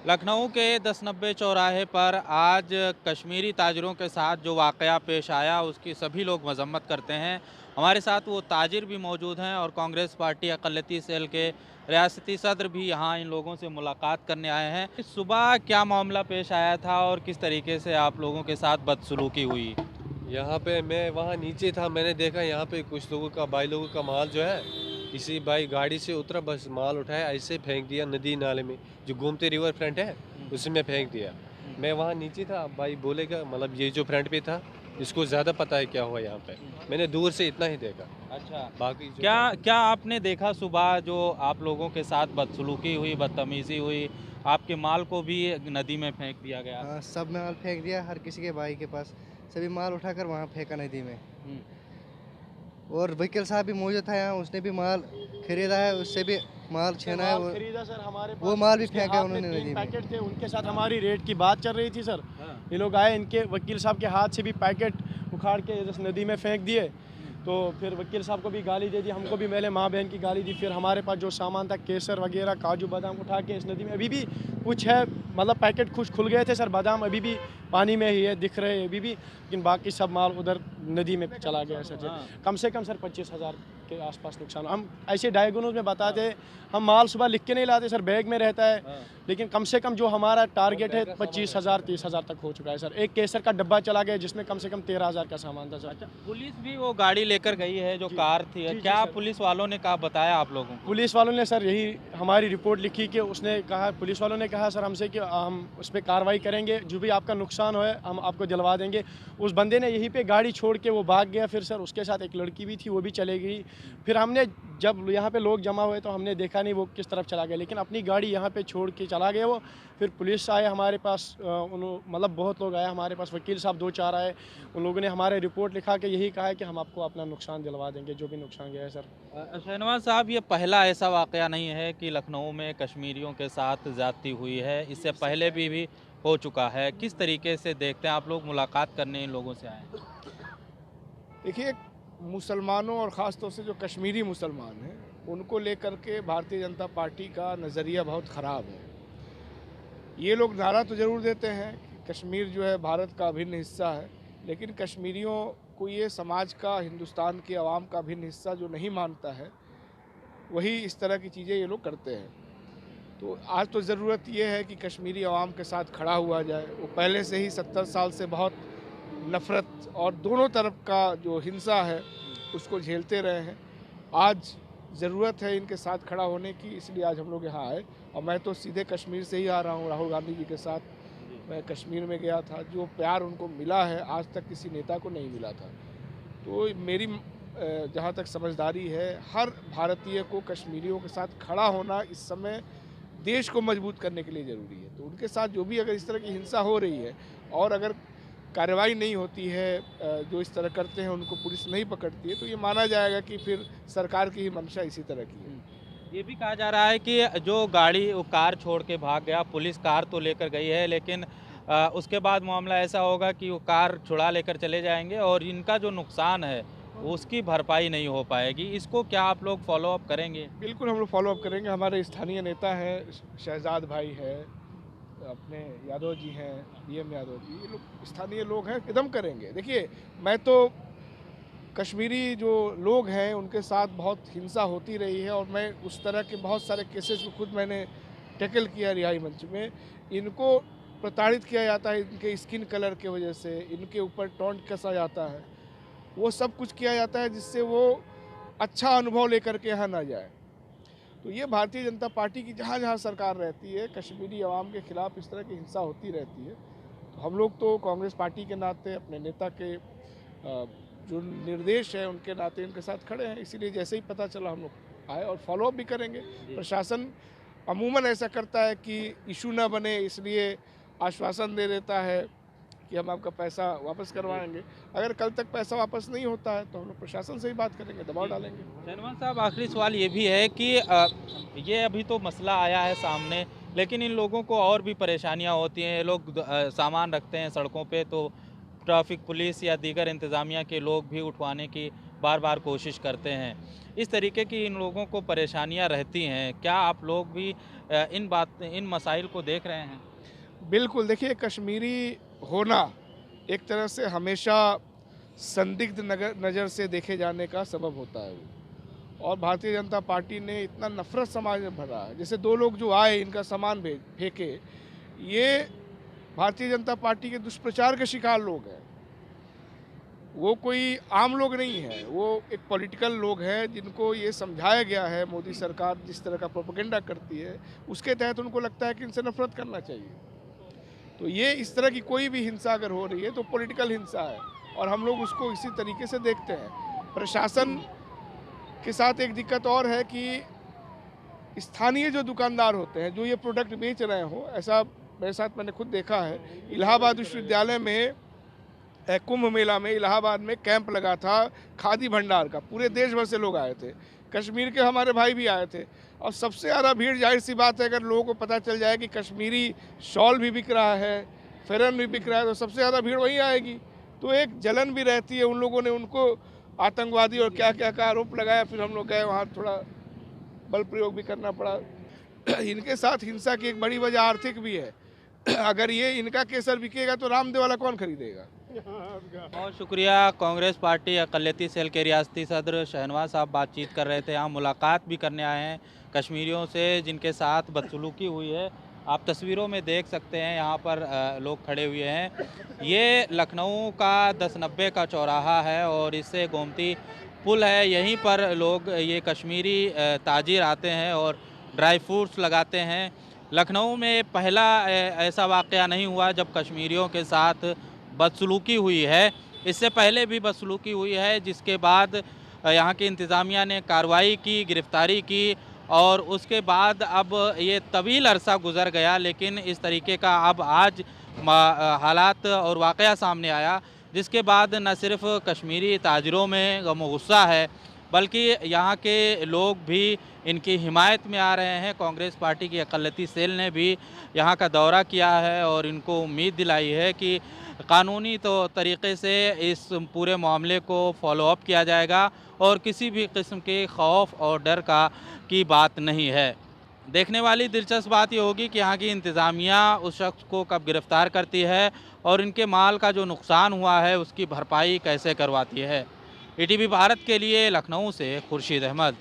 लखनऊ के 1090 चौराहे पर आज कश्मीरी ताजिरों के साथ जो वाक़या पेश आया उसकी सभी लोग मजम्मत करते हैं। हमारे साथ वो ताजिर भी मौजूद हैं और कांग्रेस पार्टी अक़लियती सेल के रियासती सदर भी यहाँ इन लोगों से मुलाकात करने आए हैं। सुबह क्या मामला पेश आया था और किस तरीके से आप लोगों के साथ बदसलूकी हुई? यहाँ पे मैं वहाँ नीचे था, मैंने देखा यहाँ पे कुछ लोगों का भाई लोगों का माल जो है, किसी भाई गाड़ी से उतरा, बस माल उठाया ऐसे फेंक दिया नदी नाले में, जो घूमते रिवर फ्रंट है हुँ, उसमें फेंक दिया। हुँ, मैं वहाँ नीचे था, अब भाई बोलेगा मतलब ये जो फ्रंट पे था, इसको ज़्यादा पता है क्या हुआ यहाँ पे। हुँ। मैंने दूर से इतना ही देखा, अच्छा। बाकी जो क्या था क्या आपने देखा सुबह जो आप लोगों के साथ बदसलूकी हुई, बदतमीज़ी हुई, आपके माल को भी नदी में फेंक दिया गया? हाँ, सब माल फेंक दिया हर किसी के भाई के पास। सभी माल उठाकर वहाँ फेंका नदी में। हुँ। और वकील साहब भी मौजूद था यहाँ, उसने भी माल खरीदा है, उससे भी माल उसने छीना है। माल खरीदा सर हमारे वो पास। माल भी उसके फेंका हाथ में उन्होंने 3 नदी में। पैकेट थे, उनके साथ हमारी रेट की बात चल रही थी सर। हाँ। ये लोग आए, इनके वकील साहब के हाथ से भी पैकेट उखाड़ के इस नदी में फेंक दिए। तो फिर वकील साहब को भी गाली दे दी, हमको भी मेरे माँ बहन की गाली दी। फिर हमारे पास जो सामान था केसर वगैरह काजू बादाम उठा के इस नदी में अभी भी कुछ है, मतलब पैकेट कुछ खुल गए थे सर, बादाम अभी भी पानी में ही है, दिख रहे हैं अभी भी, लेकिन बाकी सब माल उधर नदी में चला गया सर। हाँ। कम से कम सर 25,000 के आसपास नुकसान। हम ऐसे डायगोनोज में बताते हैं, हम माल सुबह लिख के नहीं लाते सर, बैग में रहता है, हाँ। लेकिन कम से कम जो हमारा टारगेट है 25,000 30,000 तक हो चुका है सर। एक केसर का डब्बा चला गया जिसमें कम से कम 13,000 का सामान था सर। अच्छा, पुलिस भी वो गाड़ी लेकर गई है जो जी, कार थी। जी, जी, क्या सर। पुलिस वालों ने कहा बताया आप लोगों को? पुलिस वालों ने सर यही हमारी रिपोर्ट लिखी कि उसने कहा, पुलिस वालों ने कहा सर हमसे कि हम उस पर कार्रवाई करेंगे, जो भी आपका नुकसान हो हम आपको दिलवा देंगे। उस बंदे ने यहीं पे गाड़ी छोड़ के वो भाग गया। फिर सर उसके साथ एक लड़की भी थी, वो भी चले गई। फिर हमने जब यहाँ पे लोग जमा हुए तो हमने देखा नहीं वो किस तरफ चला गया, लेकिन अपनी गाड़ी यहाँ पे छोड़ के चला गया वो। फिर पुलिस आए हमारे पास, मतलब बहुत लोग आए हमारे पास, वकील साहब 2-4 आए। उन लोगों ने हमारे रिपोर्ट लिखा के यही कहा है कि हम आपको अपना नुकसान दिलवा देंगे, जो भी नुकसान गया है सर। शहनवाज साहब, ये पहला ऐसा वाकया नहीं है कि लखनऊ में कश्मीरियों के साथ ज़्यादती हुई है। इससे पहले भी हो चुका है। किस तरीके से देखते हैं आप लोग मुलाकात करने इन लोगों से आए? देखिए, मुसलमानों और ख़ास तौर से जो कश्मीरी मुसलमान हैं, उनको लेकर के भारतीय जनता पार्टी का नज़रिया बहुत ख़राब है। ये लोग नारा तो ज़रूर देते हैं कि कश्मीर जो है भारत का अभिन्न हिस्सा है, लेकिन कश्मीरियों को ये समाज का, हिंदुस्तान की आवाम का अभिन्न हिस्सा जो नहीं मानता है, वही इस तरह की चीज़ें ये लोग करते हैं। तो आज तो ज़रूरत ये है कि कश्मीरी आवाम के साथ खड़ा हुआ जाए। वो पहले से ही 70 साल से बहुत नफ़रत और दोनों तरफ का जो हिंसा है उसको झेलते रहे हैं। आज ज़रूरत है इनके साथ खड़ा होने की, इसलिए आज हम लोग यहाँ आए। और मैं तो सीधे कश्मीर से ही आ रहा हूँ, राहुल गांधी जी के साथ मैं कश्मीर में गया था। जो प्यार उनको मिला है आज तक किसी नेता को नहीं मिला था। तो मेरी जहाँ तक समझदारी है, हर भारतीय को कश्मीरियों के साथ खड़ा होना इस समय देश को मजबूत करने के लिए ज़रूरी है। तो उनके साथ जो भी अगर इस तरह की हिंसा हो रही है और अगर कार्रवाई नहीं होती है, जो इस तरह करते हैं उनको पुलिस नहीं पकड़ती है, तो ये माना जाएगा कि फिर सरकार की ही मंशा इसी तरह की है। ये भी कहा जा रहा है कि जो गाड़ी वो कार छोड़ के भाग गया, पुलिस कार तो लेकर गई है, लेकिन उसके बाद मामला ऐसा होगा कि वो कार छुड़ा लेकर चले जाएंगे और इनका जो नुकसान है उसकी भरपाई नहीं हो पाएगी। इसको क्या आप लोग फॉलो अप करेंगे? बिल्कुल हम लोग फॉलो अप करेंगे। हमारे स्थानीय नेता हैं, शहजाद भाई है, अपने यादव जी हैं, डीएम यादव जी, ये लोग स्थानीय लोग हैं, एकदम करेंगे। देखिए, मैं तो कश्मीरी जो लोग हैं उनके साथ बहुत हिंसा होती रही है और मैं उस तरह के बहुत सारे केसेस को खुद मैंने टैकल किया रिहाई मंच में। इनको प्रताड़ित किया जाता है इनके स्किन कलर की वजह से, इनके ऊपर टॉन्ट कसा जाता है, वो सब कुछ किया जाता है जिससे वो अच्छा अनुभव लेकर के यहाँ ना जाए। तो ये भारतीय जनता पार्टी की जहाँ जहाँ सरकार रहती है, कश्मीरी अवाम के खिलाफ इस तरह की हिंसा होती रहती है। तो हम लोग तो कांग्रेस पार्टी के नाते, अपने नेता के जो निर्देश है उनके नाते इनके साथ खड़े हैं। इसीलिए जैसे ही पता चला हम लोग आए और फॉलो अप भी करेंगे। प्रशासन अमूमन ऐसा करता है कि इशू ना बने, इसलिए आश्वासन दे देता है कि हम आपका पैसा वापस करवाएंगे। अगर कल तक पैसा वापस नहीं होता है तो हम लोग प्रशासन से ही बात करेंगे, दबाव डालेंगे। शहनवाज साहब, आखिरी सवाल ये भी है कि ये अभी तो मसला आया है सामने, लेकिन इन लोगों को और भी परेशानियां होती हैं। ये लोग सामान रखते हैं सड़कों पे, तो ट्रैफिक पुलिस या दीगर इंतज़ामिया के लोग भी उठवाने की बार बार कोशिश करते हैं। इस तरीके की इन लोगों को परेशानियां रहती हैं। क्या आप लोग भी इन मसाइल को देख रहे हैं? बिल्कुल, देखिए कश्मीरी होना एक तरह से हमेशा संदिग्ध नज़र से देखे जाने का सबब होता है वो। और भारतीय जनता पार्टी ने इतना नफरत समाज में भरा है, जैसे 2 लोग जो आए इनका सामान फेंके, ये भारतीय जनता पार्टी के दुष्प्रचार के शिकार लोग हैं। वो कोई आम लोग नहीं है, वो एक पॉलिटिकल लोग हैं जिनको ये समझाया गया है, मोदी सरकार जिस तरह का प्रोपेगेंडा करती है उसके तहत उनको लगता है कि इनसे नफरत करना चाहिए। तो ये इस तरह की कोई भी हिंसा अगर हो रही है तो पॉलिटिकल हिंसा है और हम लोग उसको इसी तरीके से देखते हैं। प्रशासन के साथ एक दिक्कत और है कि स्थानीय जो दुकानदार होते हैं जो ये प्रोडक्ट बेच रहे हो, ऐसा मेरे साथ मैंने खुद देखा है। इलाहाबाद विश्वविद्यालय में कुंभ मेला में इलाहाबाद में कैंप लगा था खादी भंडार का, पूरे देश भर से लोग आए थे, कश्मीर के हमारे भाई भी आए थे। और सबसे ज़्यादा भीड़, जाहिर सी बात है, अगर लोगों को पता चल जाए कि कश्मीरी शॉल भी बिक रहा है, फेरन भी बिक रहा है, तो सबसे ज़्यादा भीड़ वहीं आएगी। तो एक जलन भी रहती है। उन लोगों ने उनको आतंकवादी और क्या क्या का आरोप लगाया, फिर हम लोग गए वहाँ, थोड़ा बल प्रयोग भी करना पड़ा। इनके साथ हिंसा की एक बड़ी वजह आर्थिक भी है। अगर ये इनका केसर बिकेगा तो रामदेव वाला कौन खरीदेगा। बहुत शुक्रिया। कांग्रेस पार्टी अक़लियती सेल के रियासती सदर शहनवाज साहब बातचीत कर रहे थे। यहाँ मुलाकात भी करने आए हैं कश्मीरियों से जिनके साथ बदसलूकी हुई है। आप तस्वीरों में देख सकते हैं यहाँ पर लोग खड़े हुए हैं। ये लखनऊ का 1090 का चौराहा है और इससे गोमती पुल है। यहीं पर लोग, ये कश्मीरी ताजिर आते हैं और ड्राई फ्रूट्स लगाते हैं। लखनऊ में पहला ऐसा वाक़या नहीं हुआ जब कश्मीरियों के साथ बदसलूकी हुई है। इससे पहले भी बदसलूकी हुई है, जिसके बाद यहाँ की इंतज़ामिया ने कार्रवाई की, गिरफ़्तारी की और उसके बाद अब ये तवील अरसा गुज़र गया, लेकिन इस तरीके का अब आज हालात और वाक़या सामने आया, जिसके बाद न सिर्फ़ कश्मीरी ताजिरों में गम गुस्सा है बल्कि यहाँ के लोग भी इनकी हिमायत में आ रहे हैं। कांग्रेस पार्टी की अक़लियती सेल ने भी यहाँ का दौरा किया है और इनको उम्मीद दिलाई है कि कानूनी तरीक़े से इस पूरे मामले को फॉलो अप किया जाएगा और किसी भी किस्म के खौफ और डर की बात नहीं है। देखने वाली दिलचस्प बात ये होगी कि यहाँ की इंतज़ामिया उस शख्स को कब गिरफ़्तार करती है और इनके माल का जो नुकसान हुआ है उसकी भरपाई कैसे करवाती है। ईटीवी भारत के लिए लखनऊ से खुर्शीद अहमद।